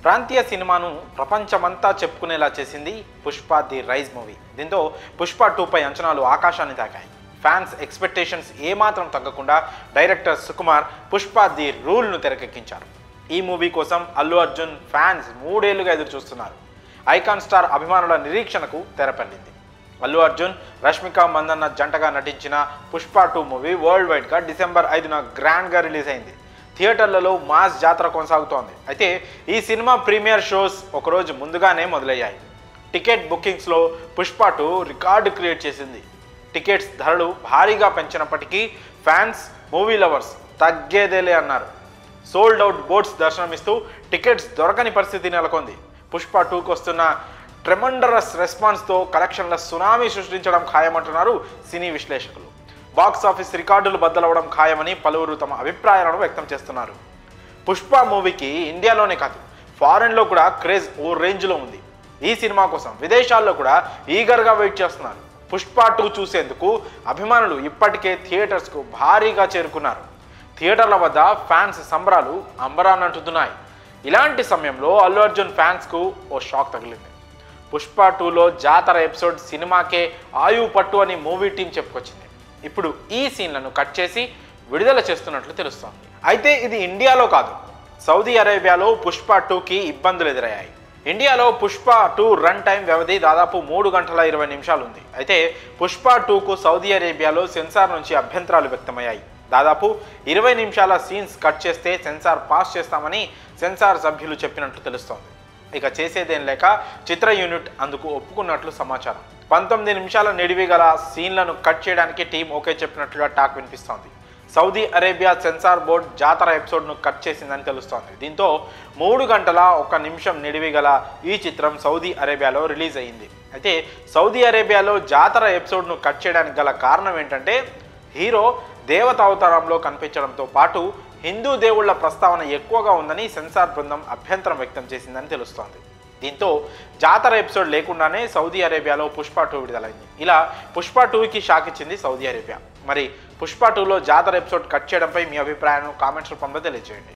ప్రాంతీయ సినిమాను ప్రపంచమంతా చెప్పుకునేలా చేసింది పుష్ప ది రైజ్ మూవీ. దీంతో పుష్ప 2 పై అంచనాలు ఆకాశాన్ని తాకాయి. ఫ్యాన్స్ ఎక్స్పెక్టేషన్స్ ఏమాత్రం తగ్గకుండా డైరెక్టర్ సుకుమార్ పుష్ప ది రూల్ను తెరకెక్కించారు. ఈ మూవీ కోసం అల్లు అర్జున్ ఫ్యాన్స్ 3 ఏళ్లుగా ఎదురు చూస్తున్నారు. ఐకాన్ స్టార్ అభిమానుల నిరీక్షణకు తెరపల్లింది. అల్లు అర్జున్, రష్మిక మందన్న జంటగా నటించిన పుష్ప 2 మూవీ వరల్డ్ వైడ్గా డిసెంబర్ 5న గ్రాండ్గా రిలీజ్ అయింది. థియేటర్లలో మాస్ జాతర కొనసాగుతోంది. అయితే ఈ సినిమా ప్రీమియర్ షోస్ ఒకరోజు ముందుగానే మొదలయ్యాయి. టికెట్ బుకింగ్స్లో పుష్ప 2 రికార్డు క్రియేట్ చేసింది. టికెట్స్ ధరలు భారీగా పెంచినప్పటికీ ఫ్యాన్స్, మూవీ లవర్స్ తగ్గేదేలే అన్నారు. సోల్డ్ అవుట్ బోర్డ్స్ దర్శనమిస్తూ టికెట్స్ దొరకని పరిస్థితి నెలకొంది. పుష్ప 2కు వస్తున్న ట్రెమండరస్ రెస్పాన్స్తో కలెక్షన్ల సునామీ సృష్టించడం ఖాయమంటున్నారు సినీ విశ్లేషకులు. బాక్స్ ఆఫీస్ రికార్డులు బద్దలవడం ఖాయమని పలువురు తమ అభిప్రాయాలను వ్యక్తం చేస్తున్నారు. పుష్ప మూవీకి ఇండియాలోనే కాదు, ఫారెన్లో కూడా క్రేజ్ ఓ రేంజ్లో ఉంది. ఈ సినిమా కోసం విదేశాల్లో కూడా ఈగర్గా వెయిట్ చేస్తున్నారు. పుష్ప 2 చూసేందుకు అభిమానులు ఇప్పటికే థియేటర్స్కు భారీగా చేరుకున్నారు. థియేటర్ల వద్ద ఫ్యాన్స్ సంబరాలు అంబరాన్నంటున్నాయి. ఇలాంటి సమయంలో అల్లు అర్జున్ ఫ్యాన్స్కు ఓ షాక్ తగిలింది. పుష్ప 2లో జాతర ఎపిసోడ్ సినిమాకే ఆయువు పట్టు అని మూవీ టీం చెప్పుకొచ్చింది. ఇప్పుడు ఈ సీన్లను కట్ చేసి విడుదల చేస్తున్నట్లు తెలుస్తోంది. అయితే ఇది ఇండియాలో కాదు, సౌదీ అరేబియాలో పుష్ప 2కి ఇబ్బందులు ఎదురయ్యాయి. ఇండియాలో పుష్ప 2 రన్ టైం వ్యవధి దాదాపు 3 గంటల 20 నిమిషాలు ఉంది. అయితే పుష్ప 2కు సౌదీ అరేబియాలో సెన్సార్ నుంచి అభ్యంతరాలు వ్యక్తమయ్యాయి. దాదాపు 20 నిమిషాల సీన్స్ కట్ చేస్తే సెన్సార్ పాస్ చేస్తామని సెన్సార్ సభ్యులు చెప్పినట్లు తెలుస్తోంది. ఇక చేసేదేం లేక చిత్ర యూనిట్ అందుకు ఒప్పుకున్నట్లు సమాచారం. 19 నిమిషాల నిడివి గల సీన్లను కట్ చేయడానికి టీం ఓకే చెప్పినట్లుగా టాక్ వినిపిస్తోంది. సౌదీ అరేబియా సెన్సార్ బోర్డ్ జాతర ఎపిసోడ్ను కట్ చేసిందని తెలుస్తోంది. దీంతో 3 గంటల 1 నిమిషం నిడివి గల ఈ చిత్రం సౌదీ అరేబియాలో రిలీజ్ అయ్యింది. అయితే సౌదీ అరేబియాలో జాతర ఎపిసోడ్ను కట్ చేయడానికి గల కారణం ఏంటంటే, హీరో దేవత అవతారంలో కనిపించడంతో పాటు హిందూ దేవుళ్ల ప్రస్తావన ఎక్కువగా ఉందని సెన్సార్ బృందం అభ్యంతరం వ్యక్తం చేసిందని తెలుస్తోంది. దీంతో జాతర ఎపిసోడ్ లేకుండానే సౌదీ అరేబియాలో పుష్ప 2 విడుదలైంది. ఇలా పుష్ప 2కి షాక్ ఇచ్చింది సౌదీ అరేబియా. మరి పుష్ప 2లో జాతర ఎపిసోడ్ కట్ చేయడంపై మీ అభిప్రాయాలను కామెంట్స్ రూపంలో తెలియజేయండి.